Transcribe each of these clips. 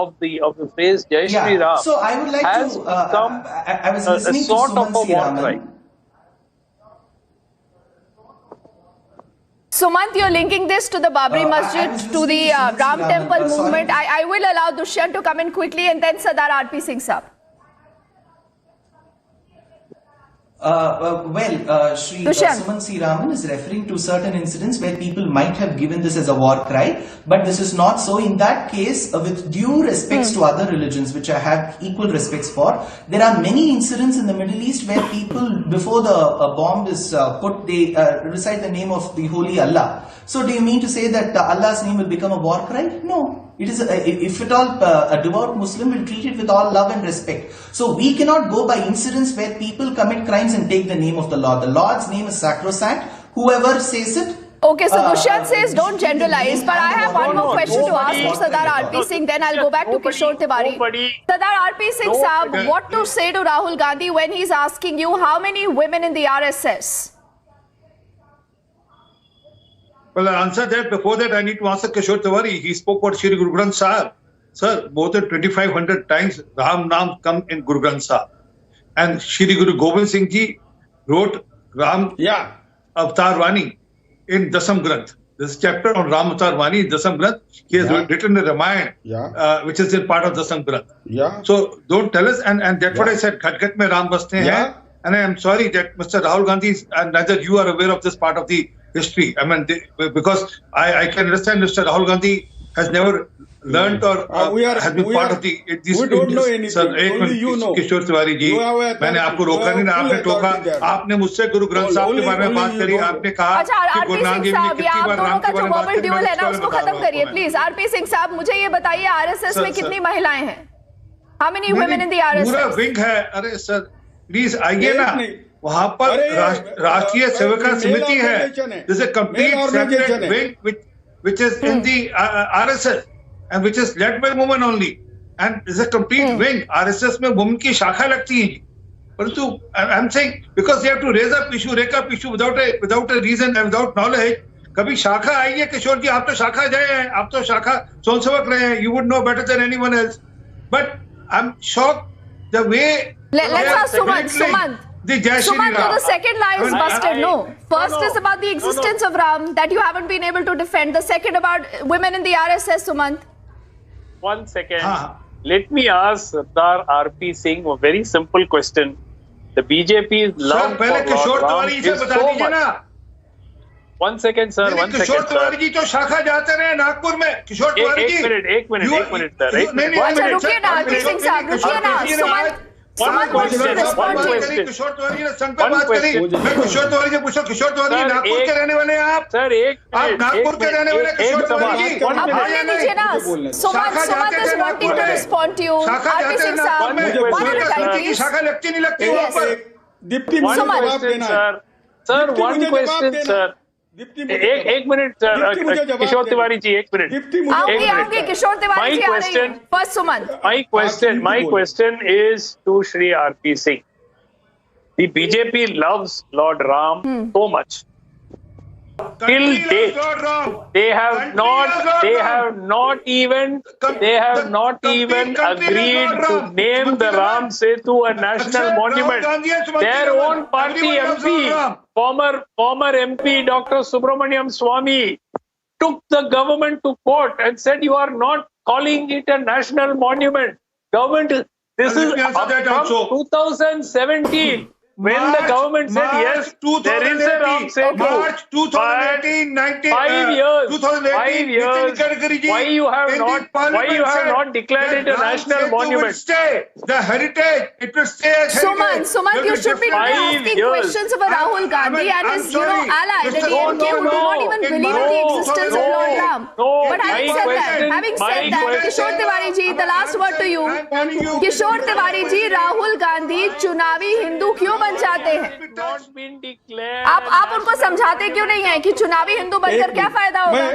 of the phrase Jai Shri Ram So I would like has to. become I was listening a sort to of a war cry. Sumant, you're linking this to the Babri Masjid, to the Ram Temple movement. I will allow Dushyant to come in quickly and then Sardar R.P. Singh Saab. Shri Suman C. Raman is referring to certain incidents where people might have given this as a war cry, but this is not so. In that case, with due respects to other religions, which I have equal respects for, there are many incidents in the Middle East where people, before the bomb is put, they recite the name of the Holy Allah. So do you mean to say that Allah's name will become a war cry? No. It is, if at all, a devout Muslim will treat it with all love and respect. So we cannot go by incidents where people commit crimes and take the name of the Lord. The Lord's name is sacrosanct. Whoever says it. Okay, so Dushyant says don't generalize, but I have one more question to ask for Sardar R.P. Singh, then I'll go back to Kishore Tiwari. Sardar R.P. Singh Saab, what to say to Rahul Gandhi when he's asking you how many women in the RSS? Well, I'll answer that. Before that, I need to answer Kishore Tiwari. He spoke about Shri Guru Granth Sahib. Sir, more than 2,500 times Ram Naam come in Guru Granth Sahib. And Shri Guru Gobind Singh Ji wrote Ram Avatar Vani in Dasam Granth. This chapter on Ram Avatar Vani in Dasam Granth. He has written the Ramayana, which is in part of Dasam Granth. So don't tell us. And that's what I said. Ghat Ghat mein Ram baste hain. And I am sorry that Mr. Rahul Gandhi, and neither you are aware of this part of the history. I mean, because I can understand Mr. Rahul Gandhi has never learned or has been part of the. We don't know anything. Sir, Only you know. किशोर तिवारी जी, मैंने आपको रोका नहीं ना, आपने टोका, आपने मुझसे गुरु ग्रंथ साहब के बारे में बात करी, आपने कहा कि गुरु नानक देव ने कितनी बार राम के बारे में बात करी, है ना, उसको खत्म करिए प्लीज। आरपी सिंह साहब, मुझे ये बताइए आरएसएस में कितनी महिलाएं हैं? How many women in the RSS? पूरा विंग है। अरे सर प्लीज आइए ना, वहाँ पर राष्ट्रीय सेविका समिति है, जैसे complete separate wing which is in the RSS and which is led by women only, and is a complete wing. RSS में women की शाखा लगती है, परंतु I'm saying because they have to raise up issue, rake up issue without a reason and without knowledge. कभी शाखा आई है किशोर जी, आप तो शाखा गए हैं, आप तो शाखा स्वयंसेवक रहे हैं, you would know better than anyone else. But I'm shocked the way. Let's ask Sumant. Sumant, the second lie is busted. No. First is about the existence of Ram that you haven't been able to defend. The second about women in the RSS, Sumant. 1 second. Let me ask Sardar R.P. Singh a very simple question. The BJP's love for Lord Ram is so much. 1 second, sir. 1 second, किशोर तिवारी जी तो शाखा जाते रहे नागपुर में। किशोर तिवारी जी, एक minute sir. अच्छा रुकिए ना RP Singh साहब, रुकिए ना। One question. किशोर तिवारी ने संघ पर बात करी। मैं किशोर तिवारी से पूछो, किशोर तिवारी नागपुर के रहने वाले हैं आप? सर आप नागपुर के रहने वाले किशोर तिवारी जी? अब बोलने दीजिए ना। Sumant is wanting to respond to you. RP Singh साहब, शाखा लगती नहीं लगती वहाँ पर? डिप्टी जवाब देना। Sir, one question, sir. एक मिनट सर, किशोर तिवारी जी, एक मिनट। आऊंगी किशोर तिवारी जी आ रही हैं। First Sumant. My question is to Shri R.P. Singh. The BJP loves Lord Ram so much. Till date, they have not even agreed to name the Ram Setu a national monument. Their own party MP, former MP Dr. Subramaniam Swamy, took the government to court and said you are not calling it a national monument. Government, this is from 2017. When the government said yes, there is a Ram Setu. March 2018, 5 years. Why you have not declared it a national monument? The heritage, it will stay as heritage. Sumant, you should be asking questions of Rahul Gandhi and his ally, the DMK, who do not even believe in the existence of Lord Ram. But having said that, Kishore Tiwari ji, the last word to you. Kishore Tiwari ji, Rahul Gandhi चुनावी हिंदू क्यों बन जाते हैं? आप उनको समझाते क्यों नहीं हैं कि चुनावी हिंदू बनकर क्या फायदा होगा?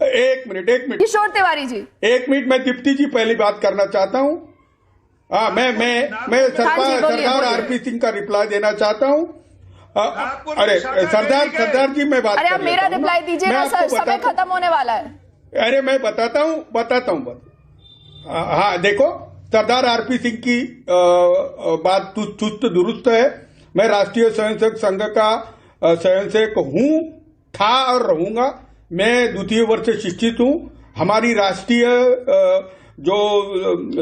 एक मिनट किशोर तिवारी जी, 1 मिनट। मैं दीप्ति जी पहली बात करना चाहता हूँ। मैं सरदार आरपी सिंह का रिप्लाई देना चाहता हूँ। अरे सरदार जी, मैं बात अरे आप मेरा रिप्लाई दीजिए ना सर, समय खत्म होने वाला है। अरे मैं बताता हूँ। हाँ देखो, सरदार आरपी सिंह की बात चुस्त दुरुस्त है। मैं राष्ट्रीय स्वयंसेवक संघ का स्वयंसेवक हूँ, था और रहूंगा। मैं द्वितीय वर्ष शिक्षित हूँ। हमारी राष्ट्रीय जो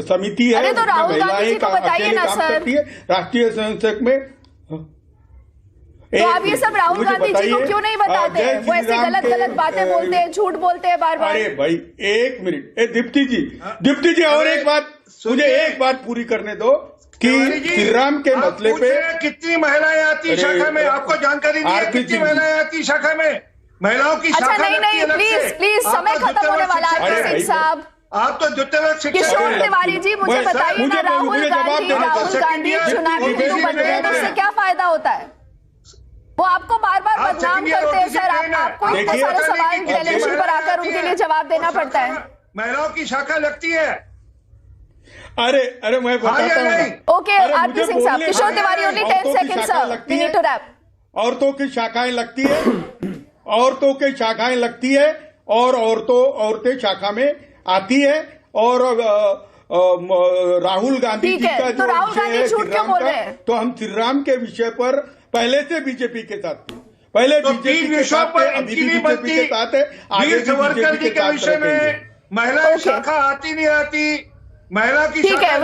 समिति है, तो राहुल गांधी जी को बताइए ना सर, राष्ट्रीय स्वयंसेवक में। तो आप ये सब राहुल गांधी जी को क्यों नहीं बताते? वो ऐसे गलत बातें बोलते हैं, झूठ बोलते हैं बार बार। अरे भाई एक मिनट, दीप्ति जी और एक बात, मुझे एक बात पूरी करने दो कि श्री राम के मसले पे कितनी महिलाएं आती शाखा में, आपको जानकारी नहीं है? कितनी महिलाएं आती शाखा में? महिलाओं की शाखा नहीं, प्लीज समय खत्म होने वाला है सिंह साहब। आप तो किशोर तिवारी जी, मुझे बताइए ना, राहुल गांधी चुनावी वीडियो बनते हैं तो उससे क्या फायदा होता है? वो आपको बार बार बदनाम करते हैं सर। आपको इतने सारे सवाल टेलीविजन पर आकर उनके लिए जवाब देना पड़ता है। महिलाओं की शाखा लगती है। अरे मैं बताता हूँ। ओके आरपी सिंह साहब, Kishore Tiwari only 10 seconds sir, we need to wrap. औरतों की शाखाएं लगती है, औरतों की शाखाएं लगती है और औरतें शाखा में आती है। और राहुल गांधी जी का तो राहुल गांधी झूठ क्यों बोल रहे हैं? तो हम श्री राम के विषय पर पहले से बीजेपी के साथ थे, पहले तो बीजेपी के साथ थे, अभी भी बीजेपी के साथ है, आगे भी बीजेपी के विषय में महिला शाखा आती नहीं आती, महिला की ठीक है।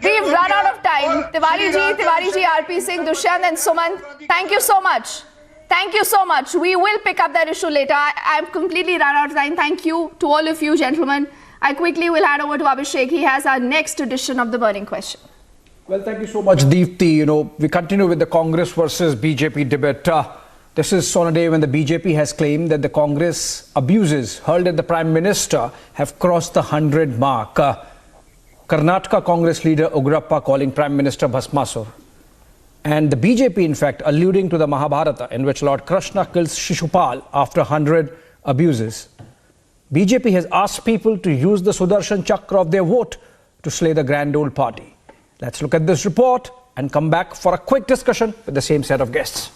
we've run out of time. Tiwari ji, RP Singh, Dushyant and Sumant, thank you so much. We will pick up that issue later. I'm completely run out of time. Thank you to all of you gentlemen. I quickly will hand over to Abhishek. He has our next edition of the burning question. Well, thank you so much, Deepti. We continue with the Congress versus BJP debate. This is on a day when the BJP has claimed that the Congress abuses hurled at the Prime Minister have crossed the 100 mark. Karnataka Congress leader Ugrappa calling Prime Minister Bhasmasur. And the BJP, in fact, alluding to the Mahabharata in which Lord Krishna kills Shishupal after 100 abuses. BJP has asked people to use the Sudarshan Chakra of their vote to slay the grand old party. Let's look at this report and come back for a quick discussion with the same set of guests.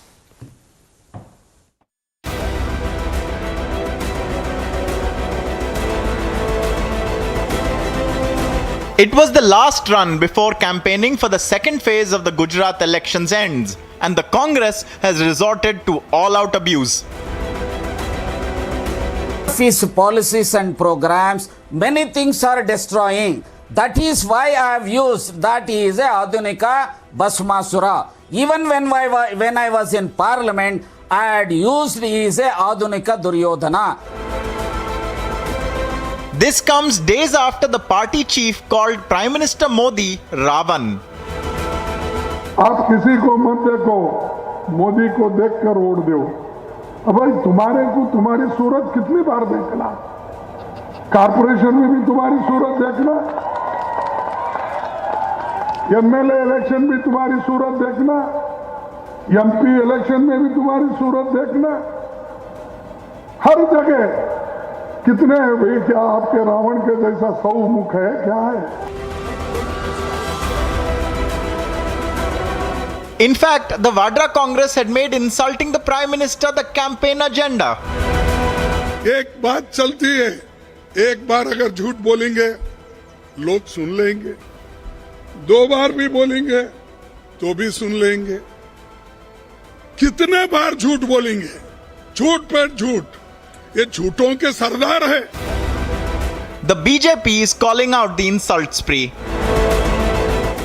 It was the last run before campaigning for the second phase of the Gujarat elections ends, and the Congress has resorted to all-out abuse. His policies and programs, many things are destroying. That is why I have used that he is a Adunika Bhasmasura. Even when I was in parliament, I had used he is a Adunika Duryodhana. This comes days after the party chief called Prime Minister Modi Ravan. आप किसी को मत देखो, मोदी को देखकर vote दो। अब भाई तुम्हारे को तुम्हारी सूरत कितनी बार देखना, कारपोरेशन में भी तुम्हारी सूरत देखना, एमएलए इलेक्शन भी तुम्हारी सूरत देखना, एमपी इलेक्शन में भी तुम्हारी सूरत देखना, हर जगह कितने हैं भाई? क्या आपके रावण के जैसा 100 मुख है? क्या है? In fact, the Vadra Congress had made insulting the Prime Minister the campaign agenda. एक बात चलती है, एक बार अगर झूठ बोलेंगे लोग सुन लेंगे, 2 बार भी बोलेंगे तो भी सुन लेंगे। कितने बार झूठ बोलेंगे? झूठ पर झूठ, ये झूठों के सरदार है। The BJP is calling out the insult spree.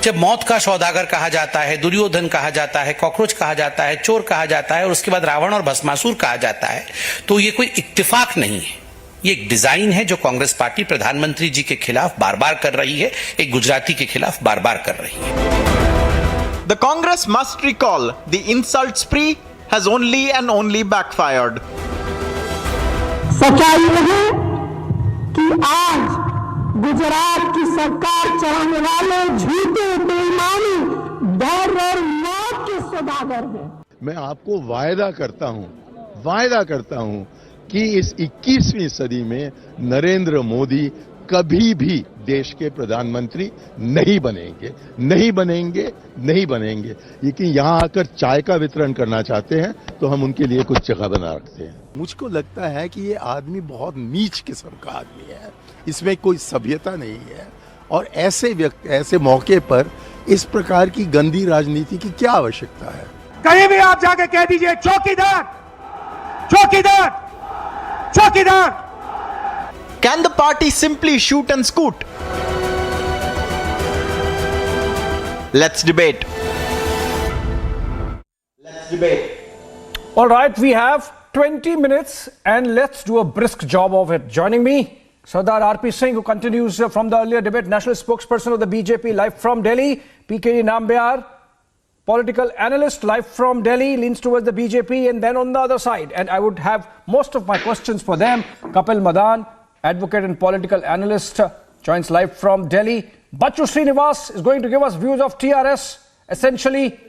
जब मौत का सौदागर कहा जाता है, दुर्योधन कहा जाता है, कॉकरोच कहा जाता है, चोर कहा जाता है और उसके बाद रावण और भस्मासुर कहा जाता है, तो ये कोई इत्तेफाक नहीं है। ये एक डिजाइन है जो कांग्रेस पार्टी प्रधानमंत्री जी के खिलाफ बार बार कर रही है, एक गुजराती के खिलाफ बार बार कर रही है। The Congress must recall the insult spree has only and only backfired. सच्चाई है कि आज गुजरात की सरकार चलाने वाले झूठे बेईमानी डर और मौत के सौदागर हैं। मैं आपको वायदा करता हूं कि इस 21वीं सदी में नरेंद्र मोदी कभी भी देश के प्रधानमंत्री नहीं बनेंगे। लेकिन यहां आकर चाय का वितरण करना चाहते हैं तो हम उनके लिए कुछ जगह बना रखते हैं। मुझको लगता है कि ये आदमी बहुत नीच किस्म का आदमी है, इसमें कोई सभ्यता नहीं है। और ऐसे मौके पर इस प्रकार की गंदी राजनीति की क्या आवश्यकता है? कहीं भी आप जाके कह दीजिए चौकीदार, चौकीदार, चौकीदार. Can the party simply shoot and scoot? Let's debate. All right, we have 20 minutes and let's do a brisk job of it. Joining me, Sardar R.P. Singh, who continues from the earlier debate, national spokesperson of the BJP, live from Delhi. PKD Nambiar, political analyst, live from Delhi, leans towards the BJP, and then on the other side. And I would have most of my questions for them. Kapil Madan, advocate and political analyst, joins live from Delhi. Bachu Srinivas is going to give us views of TRS, essentially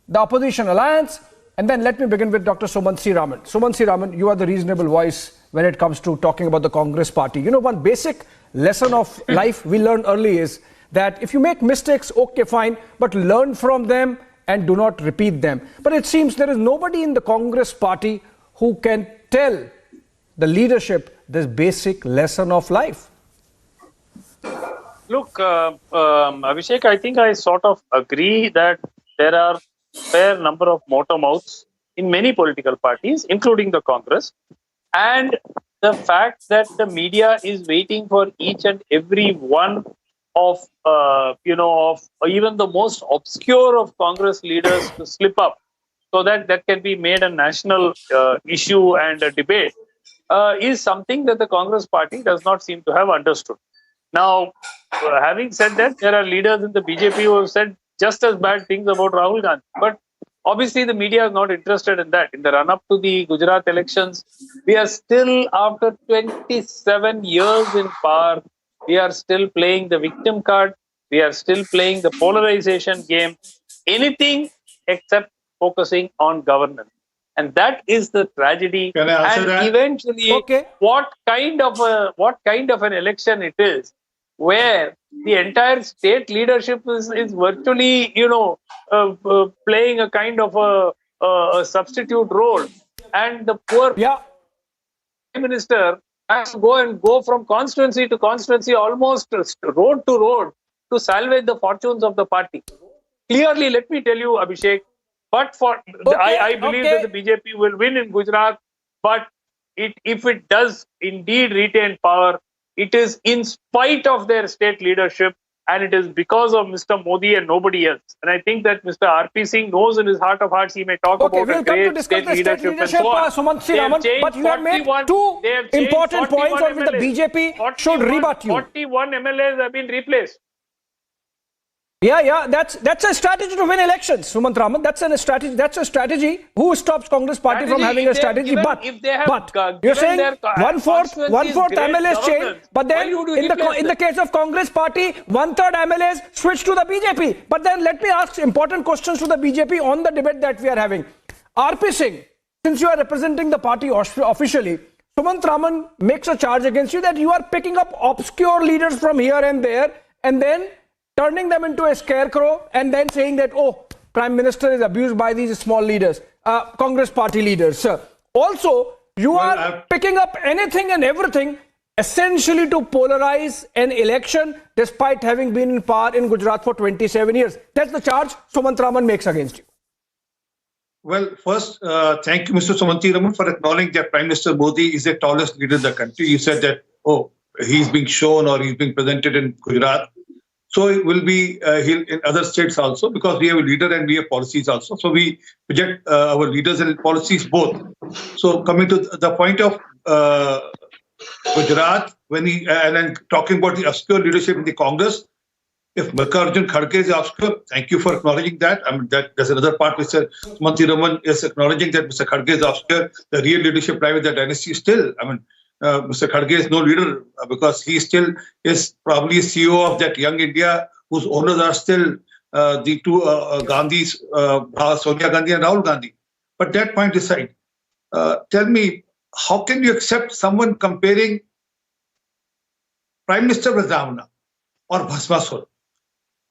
the opposition alliance. And then let me begin with Dr. Sumant Raman. Sumant Raman, you are the reasonable voice when it comes to talking about the Congress party. You know, one basic lesson of life we learned early is that if you make mistakes, okay, fine, but learn from them and do not repeat them. But it seems there is nobody in the Congress party who can tell the leadership this basic lesson of life. Look, Abhishek, I think I sort of agree that there are fair number of motor mouths in many political parties, including the Congress. And the fact that the media is waiting for each and every one of, of even the most obscure of Congress leaders to slip up so that can be made a national issue and a debate is something that the Congress party does not seem to have understood. Now, having said that, there are leaders in the BJP who have said just as bad things about Rahul Gandhi. But obviously, the media is not interested in that. In the run-up to the Gujarat elections, we are still, after 27 years in power, we are still playing the victim card. We are still playing the polarization game. Anything except focusing on governance. And that is the tragedy. Can I answer that? Eventually, what kind of an election it is, where the entire state leadership is virtually, playing a kind of a substitute role, and the poor prime minister has to go from constituency to constituency, almost road to road, to salvage the fortunes of the party. Clearly, let me tell you, Abhishek, but I believe that the BJP will win in Gujarat, but if it does indeed retain power, it is in spite of their state leadership, and it is because of Mr. Modi and nobody else. And I think that Mr. R.P. Singh knows in his heart of hearts, he may talk about we'll a great state leadership and so on. Sumant Raman, but you have made two important points on which the BJP should rebut you. 41 MLAs have been replaced. Yeah, that's a strategy to win elections, Sumant Raman. That's a strategy. Who stops Congress party from having a strategy? But you're saying one-fourth MLAs change, but then in the case of Congress party, one-third MLAs switch to the BJP. But then let me ask important questions to the BJP on the debate that we are having. R.P. Singh, since you are representing the party officially, Sumant Raman makes a charge against you that you are picking up obscure leaders from here and there, and then turning them into a scarecrow and then saying that, Prime Minister is abused by these small leaders, Congress party leaders. Also, you are picking up anything and everything essentially to polarize an election despite having been in power in Gujarat for 27 years. That's the charge Sumant Raman makes against you. Well, first, thank you, Mr. Sumant Raman, for acknowledging that Prime Minister Modi is the tallest leader in the country. You said that, he's being shown or he's being presented in Gujarat. So it will be in other states also, because we have a leader and we have policies also. So we project our leaders and policies both. So coming to the point of Gujarat, and talking about the obscure leadership in the Congress, if Mallikarjun Kharge is obscure, thank you for acknowledging that. I mean, there's another part which Sumant Raman is acknowledging that Mr. Kharge is obscure. The real leadership lie with the dynasty still. I mean, Mr. Kharge is no leader because he still is probably CEO of that young India whose owners are still the two Gandhis, Sonia Gandhi and Rahul Gandhi. But that point aside, tell me, how can you accept someone comparing Prime Minister Ramana or Bhasmasur?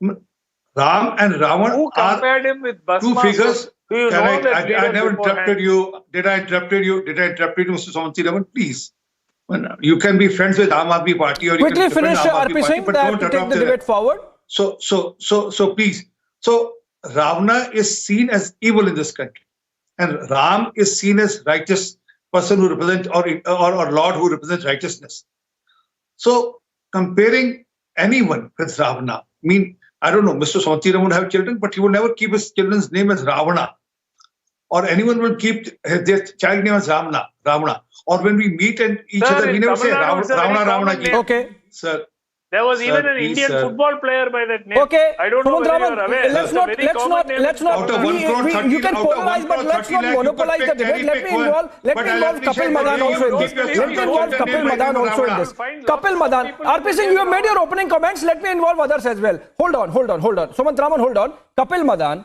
Ram and Ravan Who compared him with Bhasmasur? Two figures. I never interrupted you. Did I interrupt you? Mr. Sumant Raman? Please. Well, you can be friends with Aam Aadmi Party, or you Quickly can defend finish, Aam Aadmi RP Party, Singh, but I have don't to take adopt the their- debate forward. So please. So Ravana is seen as evil in this country, and Ram is seen as righteous person who represents, or Lord who represents righteousness. So comparing anyone with Ravana, I mean, I don't know, Mr. Sautira would have children, but he would never keep his children's name as Ravana. Or anyone will keep their child name as Ravana. Or when we meet and each Sir, other, we in never Tamil say Nadu, it's a very Ravana. common name. Okay. Sir. There was even an please, Indian sir. football player by that name. Okay, I don't know whether you are aware. let's It's a not, very common name in let's not, Out of 1 crore, 30 you can out of 1 polarize, but crore, let's 30 not lakh, you monopolize could the pick debate. Let cherry me pick one. involve But I'll Kapil appreciate Madan that also in you this. keep your Let son me to involve the name Kapil by Madan name of also in Ravana. this. Fine, Kapil lots of Madan, people have RP the Singh, name you have made Ravana. your opening comments. Let me involve others as well. Hold on. Sumant Raman, hold on. Kapil Madan,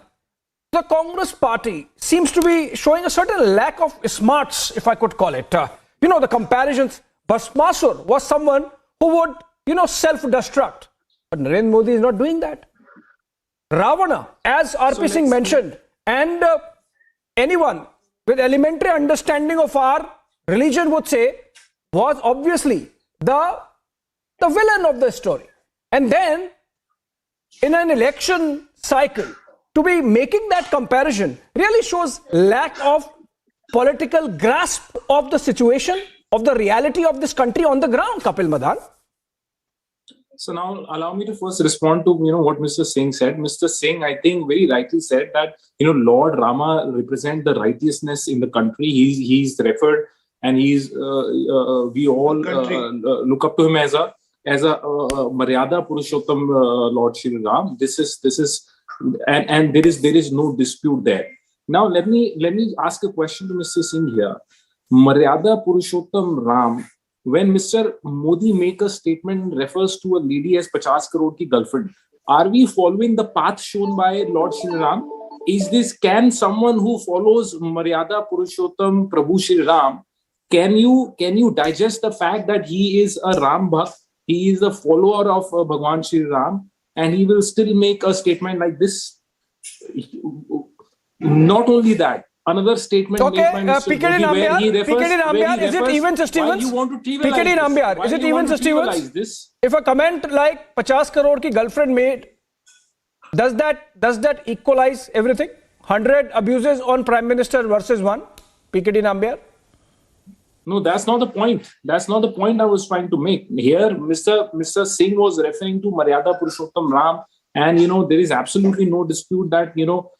the Congress party seems to be showing a certain lack of smarts, if I could call it. The comparisons. Bhasmasur was someone who would, self-destruct. But Narendra Modi is not doing that. Ravana, as RP Singh mentioned, and anyone with elementary understanding of our religion would say, was obviously the villain of the story. And then, in an election cycle, to be making that comparison really shows lack of political grasp of the situation, of the reality of this country on the ground, Kapil Madan. So now allow me to first respond to what Mr. Singh said. Mr. Singh, I think, very rightly said that Lord Rama represent the righteousness in the country. He's referred, and we all look up to him as a Maryada Purushottam Lord Shri Ram. This is and there is no dispute there. Now let me ask a question to Mr. Singh here. Maryada Purushottam Ram. When Mr. Modi make a statement and refers to a lady as 50 crore ki girlfriend, are we following the path shown by Lord Shri Ram? Can someone who follows Maryada Purushottam Prabhu Shri Ram, can you digest the fact that he is a Ram Bhakt, he is a follower of Bhagwan Shri Ram, and he will still make a statement like this? Not only that, another statement made by Mr. Modi where he refers, is it even Stevens? You want to trivialize this? Is it even Stevens? If a comment like 50 crore ki girlfriend made, does that equalize everything? 100 abuses on Prime Minister versus 1? PKD Nambiar? No, that's not the point. That's not the point I was trying to make. Here, Mr. Singh was referring to Maryada Purushottam Ram, and there is absolutely no dispute that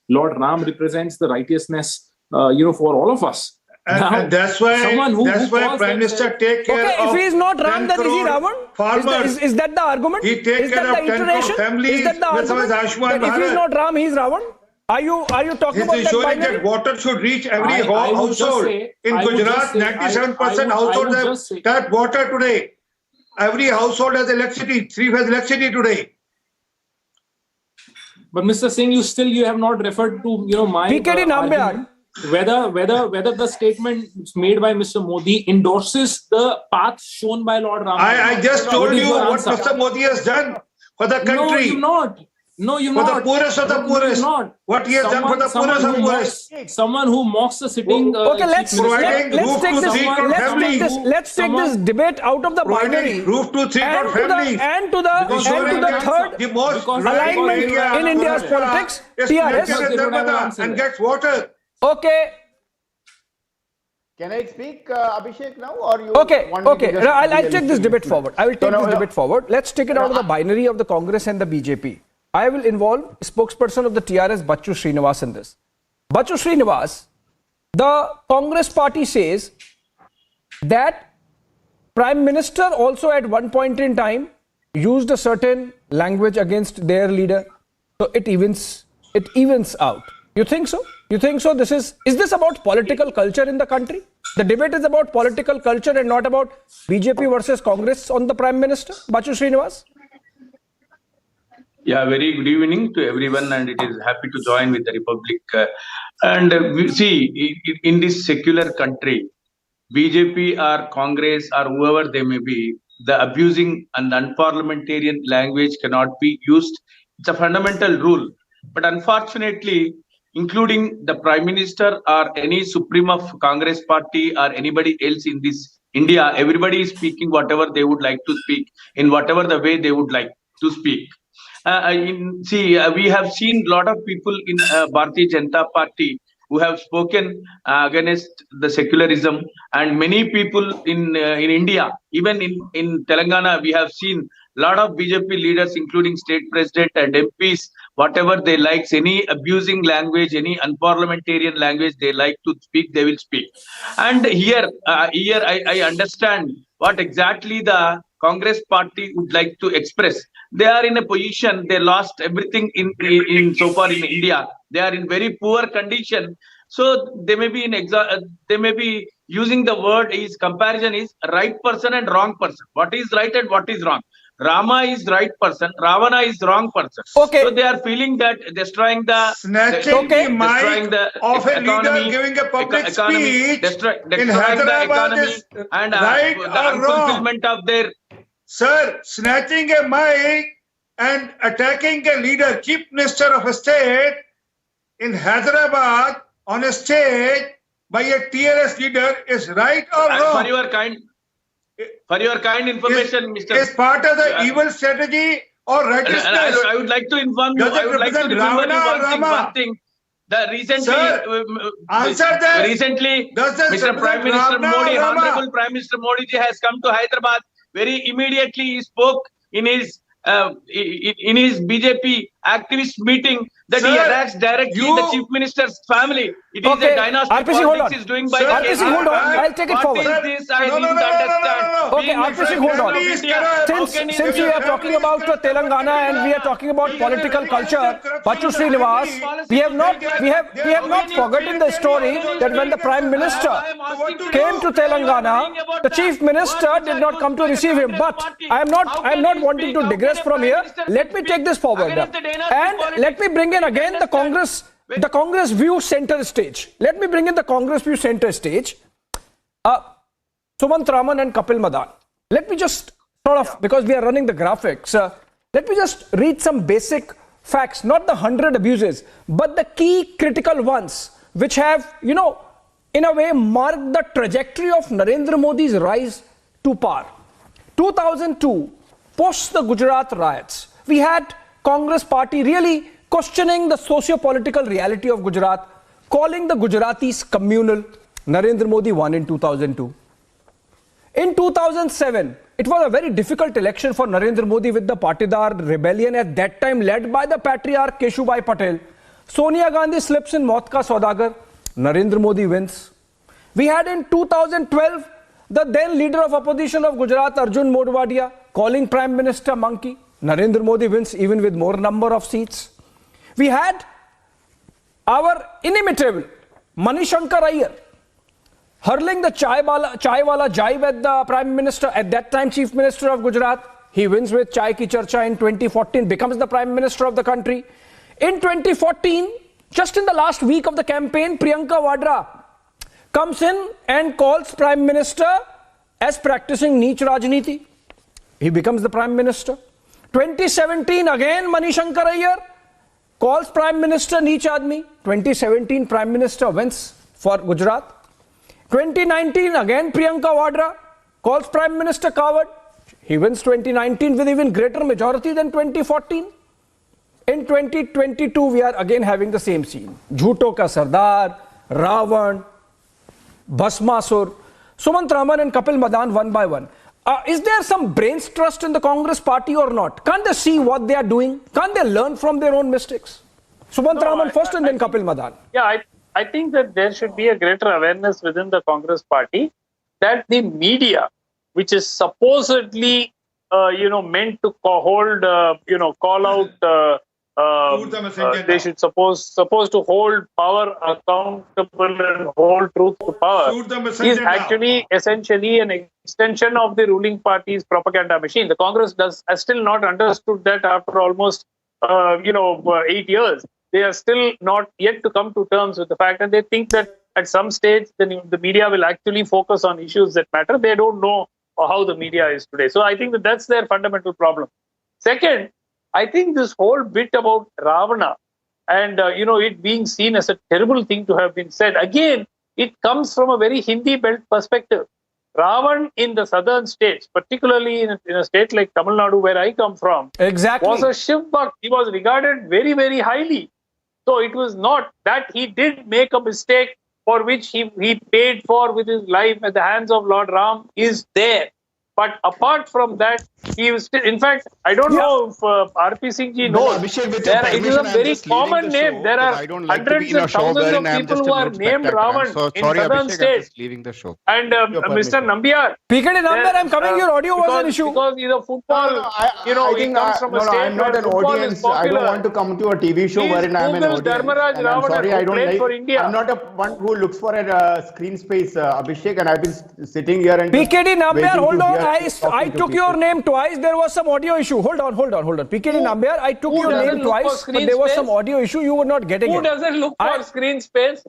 Lord Ram represents the righteousness for all of us. And that's why Prime Minister take care of. If he is not Ram, then is he Ravan? Is that the argument? He take care of 10 crore families. Is that the argument? That if he is not Ram, he is Ravan? Are you talking about that ensuring binary? that water should reach every household. In Gujarat, 97% households have tap water today. Every household has electricity. 3-phase electricity today. But Mr. Singh, you have not referred to my PKD argument, whether the statement made by Mr. Modi endorses the path shown by Lord Ram. I just told you what Mr. Modi has done for the country. No, you've not. No, you've not. For the poorest of the poorest. Not. What he has done for the poorest of the poorest. Someone who mocks the sitting. Okay, let's take this debate out of the binary. Roof to 3 crore families. And to the third alignment in India's politics, TRS. And gets water. Okay. Can I speak, Abhishek, now, or you? Okay. I'll take this debate forward. I will take this debate forward. Let's take it out of the binary of the Congress and the BJP. I will involve spokesperson of the TRS, Bachchu Srinivas, in this. Bachchu Srinivas, the Congress party says that Prime Minister also at one point in time used a certain language against their leader. So it evens out. You think so? You think so? Is this about political culture in the country? The debate is about political culture and not about BJP versus Congress on the Prime Minister, Bachchu Srinivas? Yeah, very good evening to everyone, and it is happy to join with the Republic. We see in this secular country, BJP or Congress or whoever they may be, the abusing and unparliamentarian language cannot be used. It's a fundamental rule. But unfortunately, including the Prime Minister or any Supreme of Congress party or anybody else in this India, everybody is speaking whatever they would like to speak in whatever the way they would like to speak. We have seen a lot of people in Bharatiya Janata Party who have spoken against the secularism, and many people in India, even in Telangana, we have seen a lot of BJP leaders, including state president and MPs, whatever they like, any abusing language, any unparliamentarian language they like to speak, they will speak. And here I understand what exactly the Congress party would like to express. They are in a position, they lost everything in so far in India. They are in very poor condition. So they may be they may be using the word is comparison is right person and wrong person. What is right and what is wrong? Rama is right person, Ravana is wrong person. Okay. So they are feeling that destroying the Snatching the destroying mic the of a economy, leader giving a public economy, speech destroying in the Hyderabad economy is and right the or wrong? unfulfillment of their. Sir, snatching a mic and attacking a leader, chief minister of a state in Hyderabad on a stage by a TRS leader is right or wrong? For your kind information, Mr. Is part of the evil strategy or righteousness? I would like to inform you. Does it represent Ravana or Rama? One thing. The recently, Sir, answer that. Recently, Does this Mr. Prime Minister Ravana Modi, or Rama? Honorable Prime Minister Modi ji has come to Hyderabad. Very immediately, he spoke in his BJP activist meeting that Sir, he attacks directly the chief minister's family. It is a dynasty RPC, hold politics on. is doing by Sir, the RPC, hold on. I'll take it forward. What is this? I didn't understand. Okay, RPC, hold on. Since we are talking about Telangana and we are talking about political culture, Bachu Srinivas, we have not forgotten the story that when the Prime Minister came to Telangana, the Chief Minister did not come to receive him. But I am not wanting to digress from here. Let me take this forward and let me bring in again the Congress view center stage. Let me bring in the Congress view center stage. Sumant Raman and Kapil Madan. Let me just sort of, because we are running the graphics, let me just read some basic facts, not the 100 abuses, but the key critical ones, which have, in a way marked the trajectory of Narendra Modi's rise to power. 2002, post the Gujarat riots, we had Congress party really questioning the socio-political reality of Gujarat, calling the Gujaratis communal. Narendra Modi won in 2002. In 2007, it was a very difficult election for Narendra Modi with the Patidar rebellion at that time led by the patriarch Keshubhai Patel. Sonia Gandhi slips in Maut Ka Saudagar. Narendra Modi wins. We had in 2012 the then leader of opposition of Gujarat, Arjun Modwadia, calling Prime Minister monkey. Narendra Modi wins even with more number of seats. We had our inimitable Manishankar Iyer hurling the chai wala jibe at the Prime Minister, at that time Chief Minister of Gujarat. He wins with Chai Ki Charcha in 2014, becomes the Prime Minister of the country. In 2014, just in the last week of the campaign, Priyanka Vadra comes in and calls Prime Minister as practicing Neech Rajniti. He becomes the Prime Minister. 2017, again Manishankar Iyer calls Prime Minister Neech Admi. 2017, Prime Minister wins for Gujarat. 2019, again Priyanka Vadra calls Prime Minister coward. He wins 2019 with even greater majority than 2014. In 2022, we are again having the same scene. Jhuto ka Sardar, Ravan, Bhasmasur, Sumant Raman and Kapil Madan one by one. Is there some brains trust in the Congress party or not? Can't they see what they are doing? Can't they learn from their own mistakes? Sumant Raman first and then Kapil Madan. Yeah, I think that there should be a greater awareness within the Congress party that the media, which is supposedly, meant to call out, they should supposed to hold power accountable and hold truth to power, is actually essentially an extension of the ruling party's propaganda machine. The Congress has still not understood that after almost 8 years. They are still not yet to come to terms with the fact, and they think that at some stage the media will actually focus on issues that matter. They don't know how the media is today. So I think that's their fundamental problem. Second, I think this whole bit about Ravana and it being seen as a terrible thing to have been said, again, it comes from a very Hindi belt perspective. Ravan in the southern states, particularly in a state like Tamil Nadu, where I come from, Exactly. was a Shiv Bhakt. He was regarded very, very highly. So it was not that he did make a mistake for which he paid for with his life at the hands of Lord Ram is there. But apart from that, he was still, in fact, I don't know if RP Singh ji knows, it is a very common name. There are hundreds and thousands of people who are named Ravan in southern states. Leaving the show. And Mr. Nambiar. PKD Nambiar, I'm coming. Your audio was an issue. Because he's a football, he comes from a state I'm not an audience. I don't want to come to a TV show wherein I'm an audience. Dharmaraj And I'm Ravan sorry, I don't played like, for India. I'm not a one who looks for a screen space, Abhishek, and I've been sitting here and PKD Nambiar, waiting hold to on. hear I you talking to took your people. name twice. There was some audio issue. Hold on. PKD Nambiar, I took your doesn't name look for twice, but screen there was space? some audio issue. You were not getting Who it. doesn't look for screen space?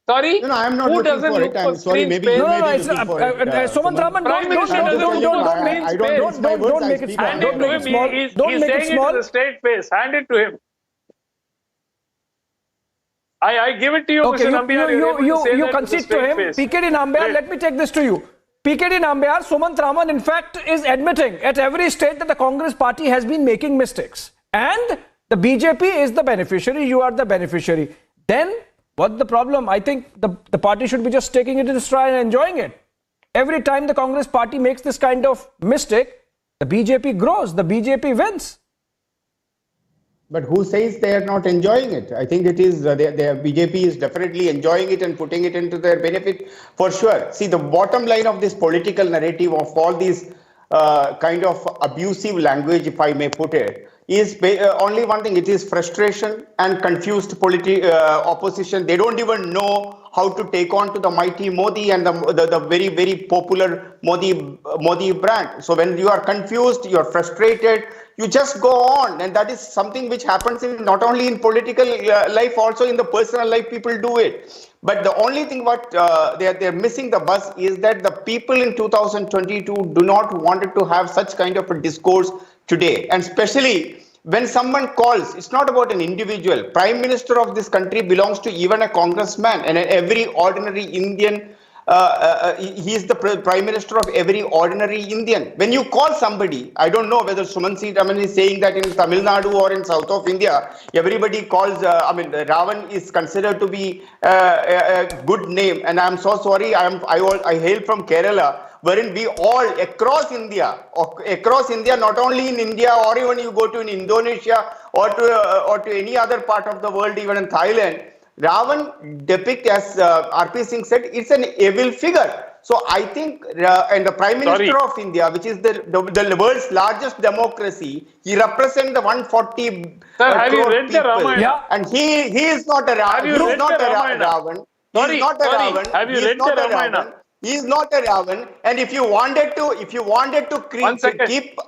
Sorry? No, I'm not Who looking doesn't for look it. for I'm sorry, screen maybe space? you No, may be it's looking for it. Sumant Raman, Prime Minister doesn't look for screen space. don't make it small. Hand Don't it make to it him. small. He's Don't make it saying it small. with a straight face. Hand it to him. I give it to you, Okay, Mr. Nambiar. you concede to him. PKD Nambiar, let me take this to you. PKD Nambiar, Sumant Raman, in fact, is admitting at every state that the Congress party has been making mistakes. And the BJP is the beneficiary. You are the beneficiary. Then, what's the problem? I think the party should be just taking it in stride and enjoying it. Every time the Congress party makes this kind of mistake, the BJP grows, the BJP wins. But who says they are not enjoying it? I think it is, their BJP is definitely enjoying it and putting it into their benefit for sure. See, the bottom line of this political narrative of all these kind of abusive language, if I may put it, is only one thing. It is frustration and confused opposition. They don't even know how to take on to the mighty Modi and the very, very popular Modi brand. So when you are confused, you are frustrated, you just go on, and that is something which happens in not only in political life, also in the personal life. People do it. But the only thing what they're missing the bus is that the people in 2022 do not want to have such kind of a discourse today, and especially when someone calls, it's not about an individual. Prime Minister of this country belongs to even a congressman, and every ordinary Indian. He is the Prime Minister of every ordinary Indian. When you call somebody, I don't know whether Sumant Raman is saying that in Tamil Nadu or in south of India, everybody calls, Ravan is considered to be a good name. And I'm so sorry, I hail from Kerala, wherein we all across India, not only in India, or even you go to in Indonesia or to any other part of the world, even in Thailand, Ravan depict, as RP Singh said, it's an evil figure. So I think, and the Prime Minister of India, which is the world's largest democracy, he represents the 140 have you crore read the people. Ramayana? Yeah. And he is not a Ravan. He is not a Ravan. He is not a Ravan. Have you read the Ramayana? He is not a Ravan, and if you wanted to keep,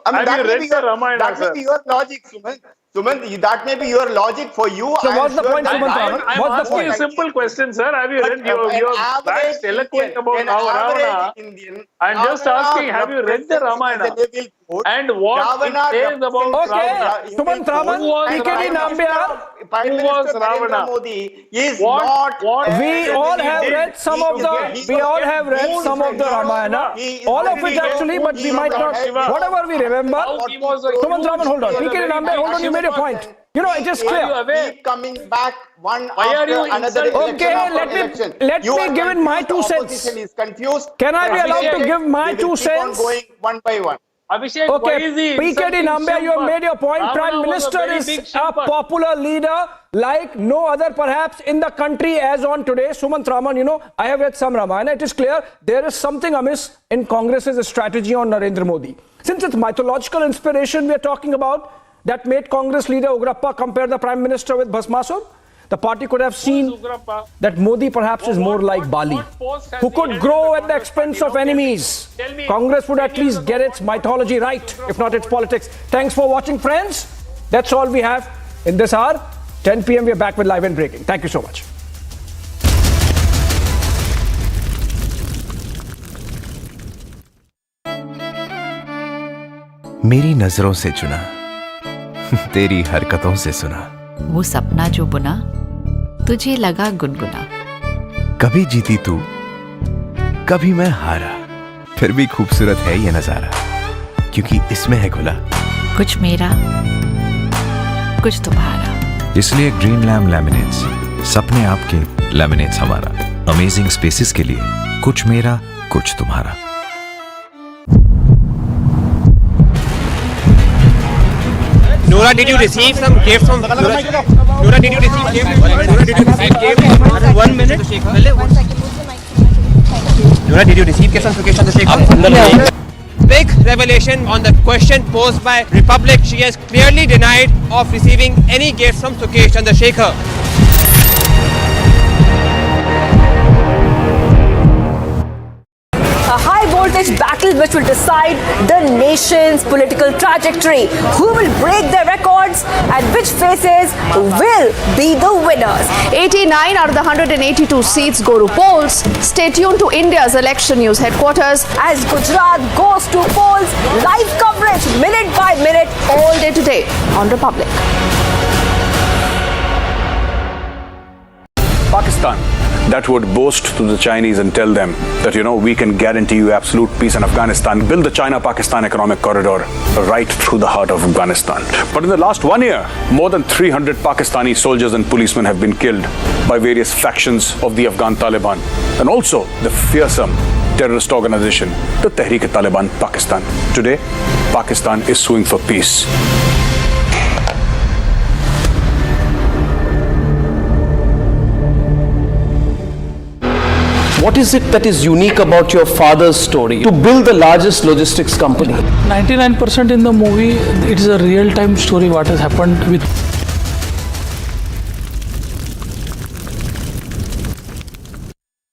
Have you read the Ramayana, that may be your logic, Sumant. Sumant, that may be your logic for you. So what's the point, Sumant Raman? I'm What's the asking point? a simple question, sir. Have you read your wax eloquent about Ravana? I'm just asking, have you read the Ramayana? And what it says about Ravana? Sumant Raman, PKD Nambiar, who was Ravana? We all have read some of the Ramayana, all of it actually, but we might not, whatever we remember. Sumant Raman, hold on. PKD Nambiar, hold on, you made your point. You know, it is clear. Keep coming back one after another election. Let me give in my 2 cents. Opposition is confused. Can I be allowed to give my 2 cents? Going one by one. Abhishek, okay, PKD Nambiar, you have made your point. Prime Minister is a popular leader like no other perhaps in the country as on today. Sumant Raman, you know, I have read some Ramayana. It is clear there is something amiss in Congress's strategy on Narendra Modi. Since it's mythological inspiration we are talking about that made Congress leader Ugrappa compare the Prime Minister with Bhasmasur, the party could have seen that Modi perhaps is more like Bali, who could grow at the expense of enemies. Congress would at least get its mythology right, if not its politics. Thanks for watching, friends. That's all we have in this hour. 10 p.m. we are back with Live and Breaking. Thank you so much. मेरी नजरों से चुना, तेरी हरकतों से सुना, वो सपना जो बुना तुझे लगा गुनगुना। कभी जीती तू, कभी मैं हारा, फिर भी खूबसूरत है ये नजारा, क्योंकि इसमें है खुला कुछ मेरा, कुछ तुम्हारा। इसलिए ग्रीन लैम्प लैमिनेट्स, सपने आपके, लैमिनेट्स हमारा। अमेजिंग स्पेसेस के लिए कुछ मेरा, कुछ तुम्हारा। Nora, did you receive some gifts from Nora, did you receive gifts? Nora, did you receive gifts? 1 minute. Nora, did you receive gifts from Sukesh Chandrasekhar? Big revelation on the question posed by Republic. She has clearly denied of receiving any gifts from Sukesh Chandrasekhar. A high voltage battle which will decide the nation's political trajectory. Who will break their records and which faces will be the winners? 89 out of the 182 seats go to polls. Stay tuned to India's election news headquarters as Gujarat goes to polls. Live coverage minute by minute all day today on Republic. Pakistan that would boast to the Chinese and tell them that, we can guarantee you absolute peace in Afghanistan, build the China-Pakistan economic corridor right through the heart of Afghanistan. But in the last 1 year, more than 300 Pakistani soldiers and policemen have been killed by various factions of the Afghan Taliban, and also the fearsome terrorist organization, the Tehreek-e-Taliban Pakistan. Today, Pakistan is suing for peace. What is it that is unique about your father's story to build the largest logistics company? 99% in the movie, it is a real-time story what has happened with.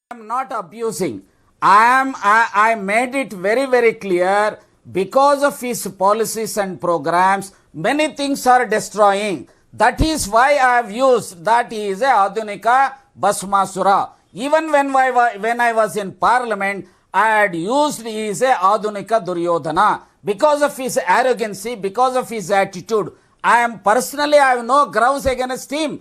I'm not abusing. I made it very, very clear because of his policies and programs, many things are destroying. That is why I have used that he is a Adhunika Bhasmasura. Even when I was in parliament, I had used he is a Adhunika Duryodhana. Because of his arrogancy, because of his attitude, I have no grounds against him.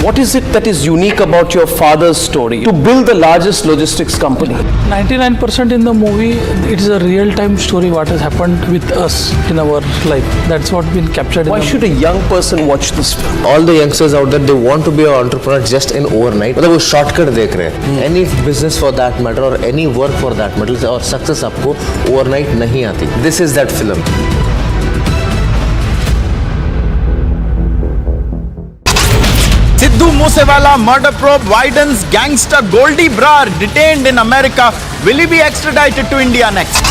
What is it that is unique about your father's story to build the largest logistics company? 99% in the movie, it is a real-time story what has happened with us in our life. That's what been captured. Why should a young person watch this film? All the youngsters out there, they want to be an entrepreneur just in overnight. मतलब वो shortcut देख रहे हैं. Any business for that matter or any work for that matter और success आपको overnight नहीं आती. This is that film. Sidhu Moosewala murder probe widens. Gangster Goldie Brar detained in America. Will he be extradited to India next?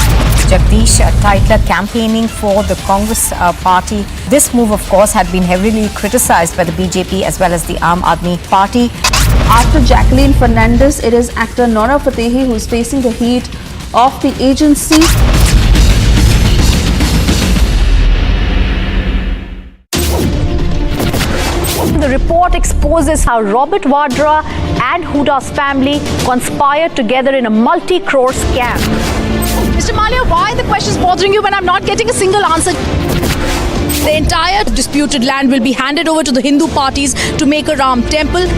Jagdish Titler campaigning for the Congress party. This move, of course, had been heavily criticized by the BJP as well as the Aam Aadmi Party. After Jacqueline Fernandez, it is actor Nora Fatehi who is facing the heat of the agency. The report exposes how Robert Vadra and Huda's family conspired together in a multi-crore scam. Mr. Malia, why are the questions bothering you when I'm not getting a single answer? The entire disputed land will be handed over to the Hindu parties to make a Ram temple.